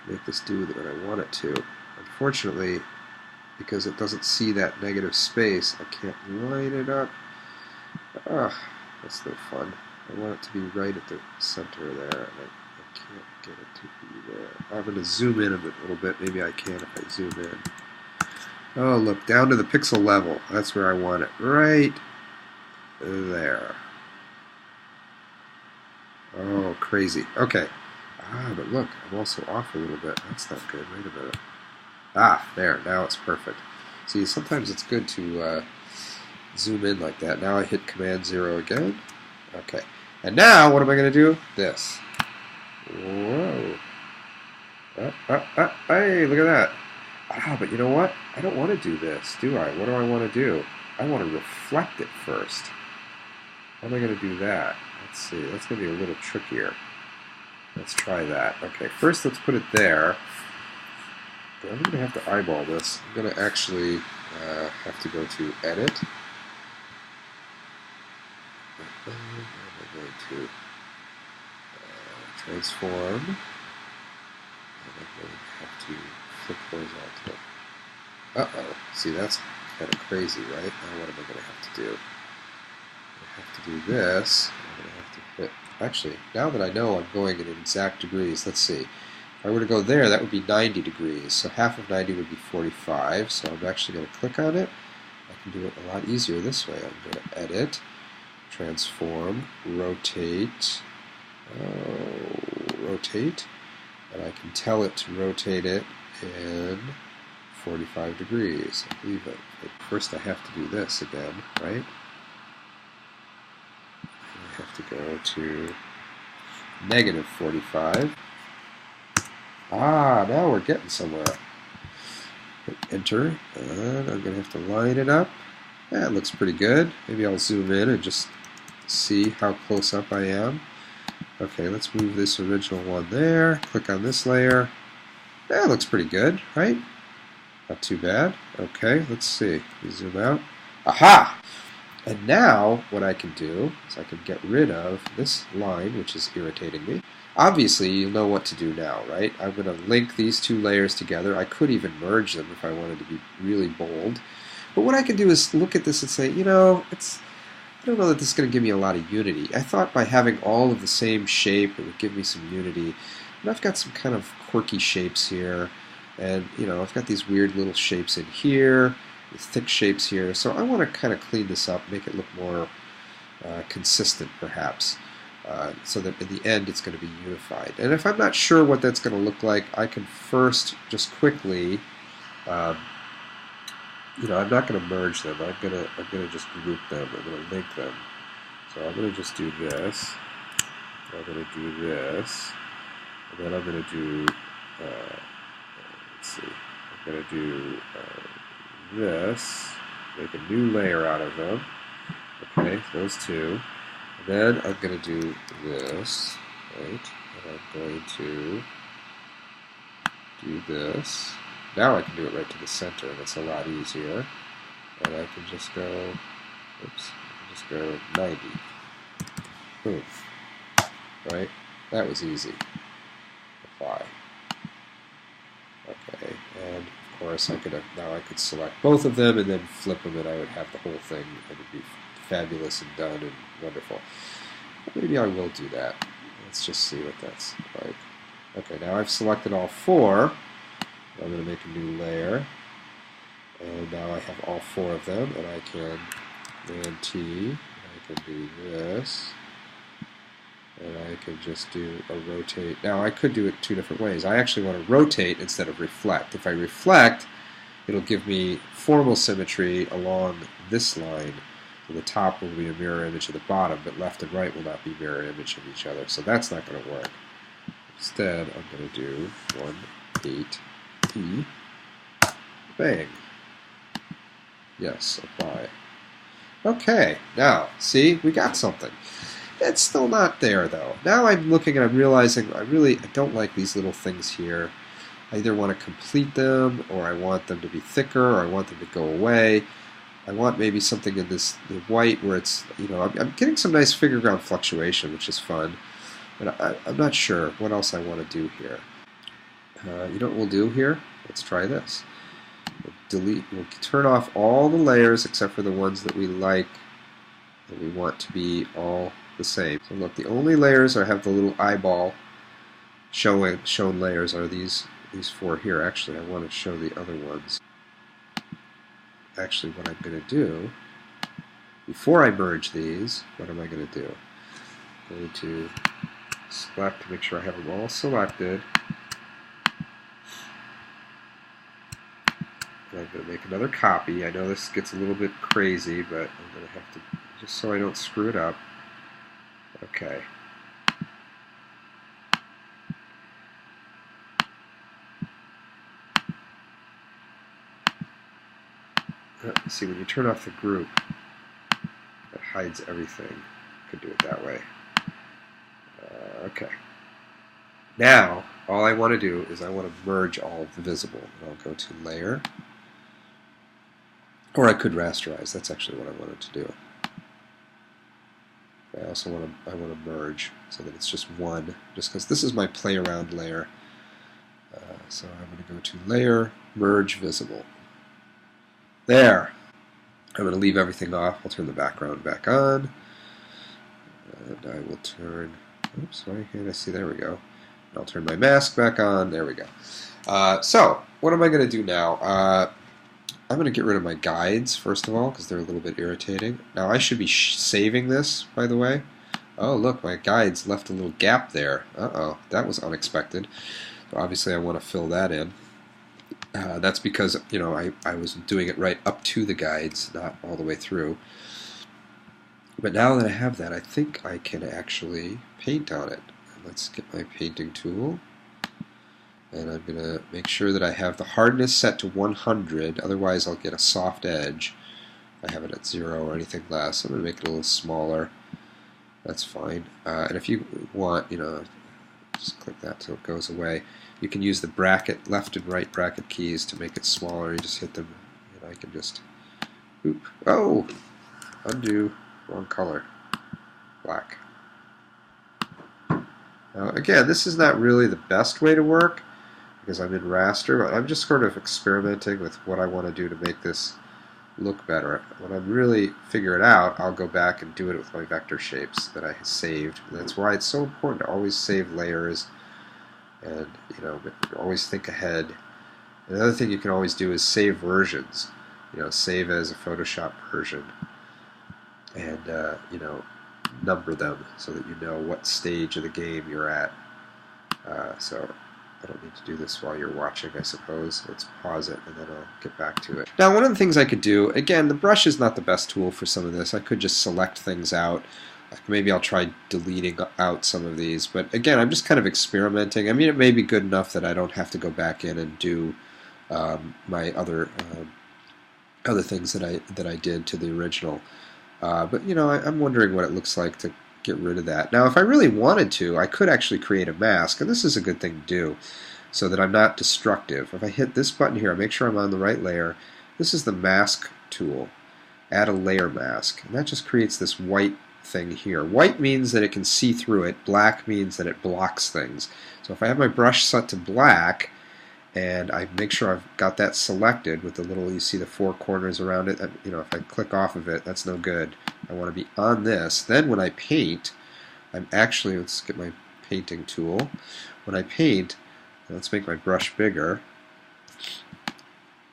make this do what I want it to. Unfortunately, because it doesn't see that negative space, I can't line it up. That's no fun. I want it to be right at the center there, and I can't get it to be there. I'm going to zoom in a little bit. Maybe I can if I zoom in. Oh, look, down to the pixel level. That's where I want it. Right there. Oh, crazy. Okay. But look, I'm also off a little bit. That's not good. Wait a minute. There. Now it's perfect. See, sometimes it's good to zoom in like that. Now I hit Command 0 again. Okay. And now, what am I going to do? This. Whoa. Hey, look at that. But you know what? I don't want to do this, do I? What do I want to do? I want to reflect it first. How am I going to do that? Let's see. That's going to be a little trickier. Let's try that. Okay, first let's put it there. But I'm going to have to eyeball this. I'm going to actually have to go to Edit. And I'm going to Transform. And I'm going to have to flip horizontal. Uh-oh. See, that's kind of crazy, right? Now what am I going to have to do? I have to do this. I'm going to have to hit... Actually, now that I know I'm going in exact degrees, let's see. If I were to go there, that would be 90 degrees. So half of 90 would be 45. So I'm actually going to click on it. I can do it a lot easier this way. I'm going to Edit, Transform, Rotate, Rotate, and I can tell it to rotate it in 45 degrees. I believe it. But first I have to do this again, right? I have to go to negative 45. Now we're getting somewhere. Hit Enter, and I'm going to have to line it up. That looks pretty good. Maybe I'll zoom in and just see how close up I am. Okay, let's move this original one there. Click on this layer. That looks pretty good, right? Not too bad. Okay, let's see. We zoom out. Aha! And now what I can do is I can get rid of this line, which is irritating me. Obviously, you know what to do now, right? I'm going to link these two layers together. I could even merge them if I wanted to be really bold. But what I can do is look at this and say, you know, I don't know that this is going to give me a lot of unity. I thought by having all of the same shape, it would give me some unity. And I've got some kind of quirky shapes here. And, you know, I've got these weird little shapes in here, with thick shapes here. So I want to kind of clean this up, make it look more consistent, perhaps. So that in the end it's going to be unified. And if I'm not sure what that's going to look like, I can first just quickly, you know, I'm not going to merge them. I'm going to just group them. I'm going to link them. So I'm going to just do this. I'm going to do this, and then I'm going to do. Let's see. I'm going to do this. Make a new layer out of them. Okay, those two. Then I'm going to do this, right? And I'm going to do this. Now I can do it right to the center, and it's a lot easier. And I can just go, oops, I can just go 90. Boom. Right? That was easy. Apply. Okay, and of course I could have, now I could select both of them and then flip them, and I would have the whole thing, and it would be fabulous and done and wonderful. Maybe I will do that. Let's just see what that's like. Okay, now I've selected all four. I'm going to make a new layer. And now I have all four of them, and I can Command T. I can do this. And I can just do a rotate. Now I could do it two different ways. I actually want to rotate instead of reflect. If I reflect, it'll give me formal symmetry along this line. So the top will be a mirror image of the bottom, but left and right will not be mirror image of each other. So that's not going to work. Instead, I'm going to do 1, 8, E, bang. Yes, apply. Okay, now, see, we got something. It's still not there, though. Now I'm looking and I'm realizing I don't like these little things here. I either want to complete them, or I want them to be thicker, or I want them to go away. I want maybe something in the white where it's, you know, I'm getting some nice figure ground fluctuation, which is fun. But I'm not sure what else I want to do here. You know what we'll do here? Let's try this. We'll turn off all the layers except for the ones that we like, that we want to be all the same. So look, the only layers I have the little eyeball shown layers are these four here. Actually, I want to show the other ones. Actually, what I'm going to do, before I merge these, what am I going to do? I'm going to select to make sure I have them all selected. And I'm going to make another copy. I know this gets a little bit crazy, but I'm going to have to, just so I don't screw it up. Okay. See, when you turn off the group, it hides everything. Could do it that way. Okay. Now, all I want to do is I want to merge all of the visible. And I'll go to Layer. Or I could rasterize. That's actually what I wanted to do. I also want to merge so that it's just one, just because this is my play around layer. So I'm going to go to Layer, Merge Visible. There. I'm going to leave everything off. I'll turn the background back on. And I will turn, oops, why can't I see? There we go. I'll turn my mask back on. There we go. So, what am I going to do now? I'm going to get rid of my guides, first of all, because they're a little bit irritating. Now, I should be saving this, by the way. Oh, look, my guides left a little gap there. Uh-oh, that was unexpected. So obviously, I want to fill that in. That's because, you know, I was doing it right up to the guides, not all the way through. But now that I have that, I think I can actually paint on it. Let's get my painting tool. And I'm going to make sure that I have the hardness set to 100, otherwise I'll get a soft edge. If I have it at 0 or anything less, I'm going to make it a little smaller. That's fine. And if you want, you know, just click that till it goes away. You can use the bracket, left and right bracket keys to make it smaller. You just hit them, and I can just, oop, oh, undo, wrong color, black. Now again, this is not really the best way to work because I'm in raster, but I'm just sort of experimenting with what I want to do to make this look better. When I really figure it out, I'll go back and do it with my vector shapes that I saved. And that's why it's so important to always save layers and, you know, always think ahead. Another thing you can always do is save versions. You know, save as a Photoshop version and, you know, number them so that you know what stage of the game you're at. So I don't need to do this while you're watching, I suppose. Let's pause it and then I'll get back to it. Now, one of the things I could do, again, the brush is not the best tool for some of this. I could just select things out. Maybe I'll try deleting out some of these. But again, I'm just kind of experimenting. I mean, it may be good enough that I don't have to go back in and do my other things that I did to the original. But, you know, I'm wondering what it looks like to get rid of that. Now, if I really wanted to, I could actually create a mask, and this is a good thing to do so that I'm not destructive. If I hit this button here, make sure I'm on the right layer. This is the mask tool. Add a layer mask, and that just creates this white thing here. White means that it can see through it. Black means that it blocks things. So if I have my brush set to black, and I make sure I've got that selected with the little, you see the four corners around it, you know, if I click off of it, that's no good. I want to be on this. Then when I paint, I'm actually, let's get my painting tool. When I paint, let's make my brush bigger,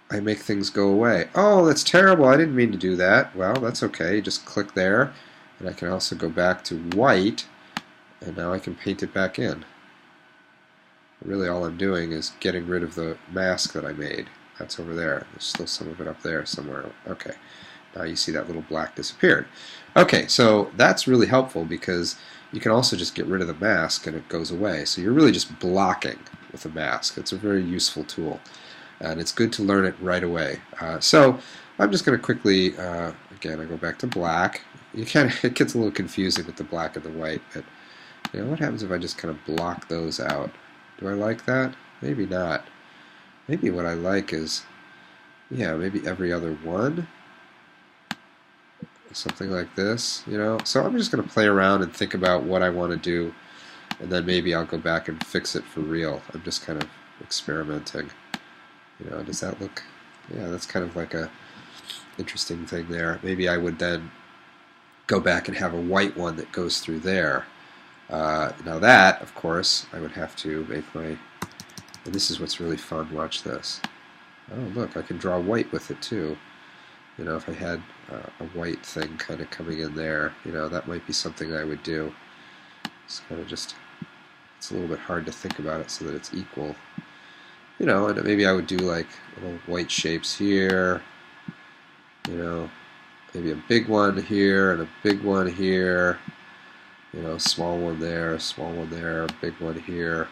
I make things go away. Oh, that's terrible. I didn't mean to do that. Well, that's okay. You just click there, and I can also go back to white, and now I can paint it back in. Really all I'm doing is getting rid of the mask that I made. That's over there. There's still some of it up there somewhere. Okay. Now you see that little black disappeared. Okay, so that's really helpful because you can also just get rid of the mask and it goes away. So you're really just blocking with a mask. It's a very useful tool. And it's good to learn it right away. So I'm just going to quickly, again, I go back to black. It gets a little confusing with the black and the white, but you know, what happens if I just kind of block those out? Do I like that? Maybe not. Maybe what I like is, yeah, maybe every other one. Something like this, you know. So I'm just going to play around and think about what I want to do, and then maybe I'll go back and fix it for real. I'm just kind of experimenting. Does that look? Yeah, that's kind of like a interesting thing there. Maybe I would then go back and have a white one that goes through there. Now that, of course, I would have to make my, and this is what's really fun, watch this. Oh look, I can draw white with it too. If I had a white thing kind of coming in there, that might be something I would do. It's kind of just, it's a little bit hard to think about it so that it's equal. And maybe I would do like little white shapes here, maybe a big one here and a big one here, small one there, small one there, big one here.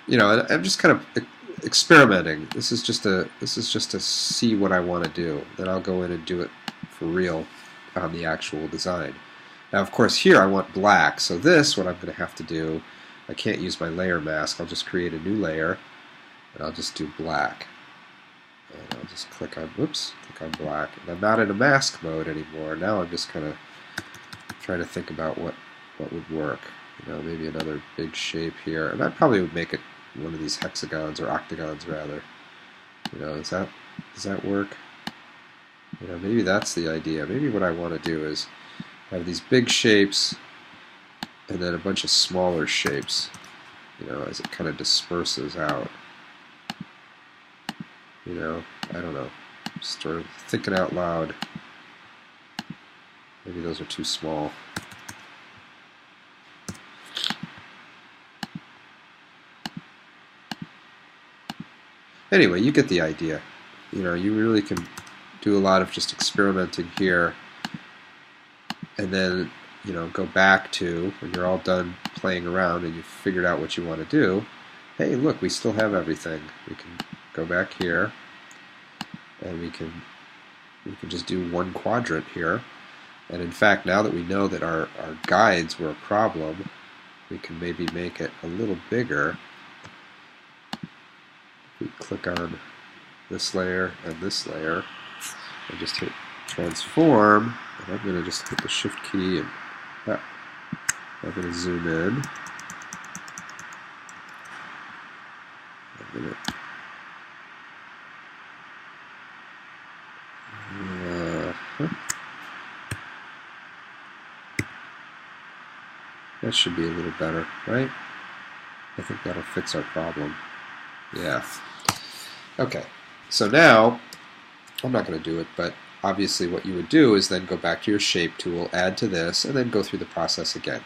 And I'm just kind of experimenting. This is just to see what I want to do. Then I'll go in and do it for real on the actual design. Now, of course, here I want black. So this, what I'm going to have to do, I can't use my layer mask. I'll just create a new layer, and I'll just do black. And I'll just click on, click on black. And I'm not in a mask mode anymore. Now I'm just kind of trying to think about what would work. Maybe another big shape here. And I probably would make it one of these hexagons or octagons rather. Does that work? Maybe that's the idea. Maybe what I want to do is have these big shapes and then a bunch of smaller shapes, as it kind of disperses out. I don't know. Just sort of thinking out loud. Maybe those are too small. Anyway, you get the idea. You really can do a lot of just experimenting here, and then go back to when you're all done playing around and you've figured out what you want to do. Hey, look, we still have everything. We can go back here, and we can just do one quadrant here. And in fact, now that we know that our guides were a problem, we can maybe make it a little bigger. We click on this layer and this layer, and just hit transform, and I'm going to just hit the shift key, and I'm going to zoom in. That should be a little better, right? I think that'll fix our problem. Yeah. Okay, so now, I'm not going to do it, but obviously what you would do is then go back to your shape tool, add to this, and then go through the process again.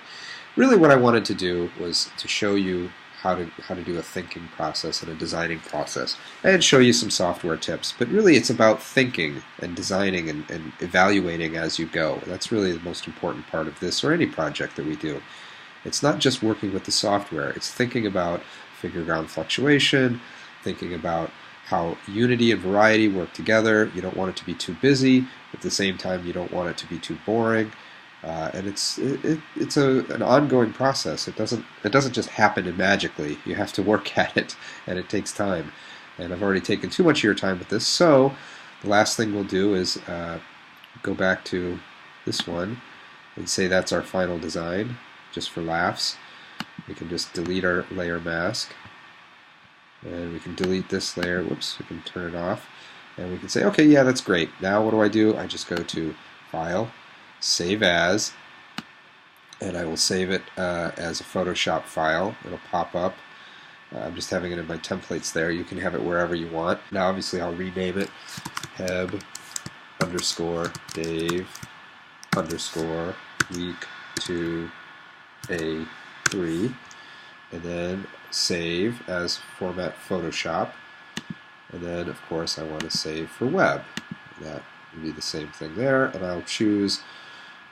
Really what I wanted to do was to show you how to do a thinking process and a designing process, and show you some software tips. But really it's about thinking and designing and evaluating as you go. That's really the most important part of this or any project that we do. It's not just working with the software, it's thinking about figure ground fluctuation, thinking about how unity and variety work together. You don't want it to be too busy, at the same time you don't want it to be too boring. And it's an ongoing process. It doesn't just happen magically. You have to work at it, and it takes time. And I've already taken too much of your time with this, so the last thing we'll do is go back to this one and say that's our final design, just for laughs. We can just delete our layer mask, and we can delete this layer. Whoops, we can turn it off, and we can say, okay, yeah, that's great. Now what do? I just go to File, Save As, and I will save it as a Photoshop file. It'll pop up. I'm just having it in my templates there. You can have it wherever you want. Now obviously I'll rename it Heb _ Dave _ week 2 A3, and then save as format Photoshop, and then of course I want to save for web. That would be the same thing there, and I'll choose,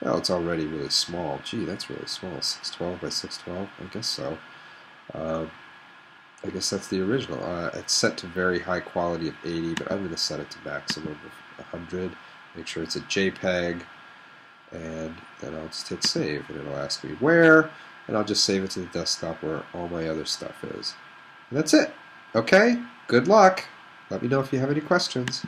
well, it's already really small. Gee, that's really small. 612 by 612, I guess so. I guess that's the original. It's set to very high quality of 80, but I'm going to set it to maximum of 100. Make sure it's a JPEG, and then I'll just hit save, and it'll ask me where, and I'll just save it to the desktop where all my other stuff is. And that's it. Okay? Good luck. Let me know if you have any questions.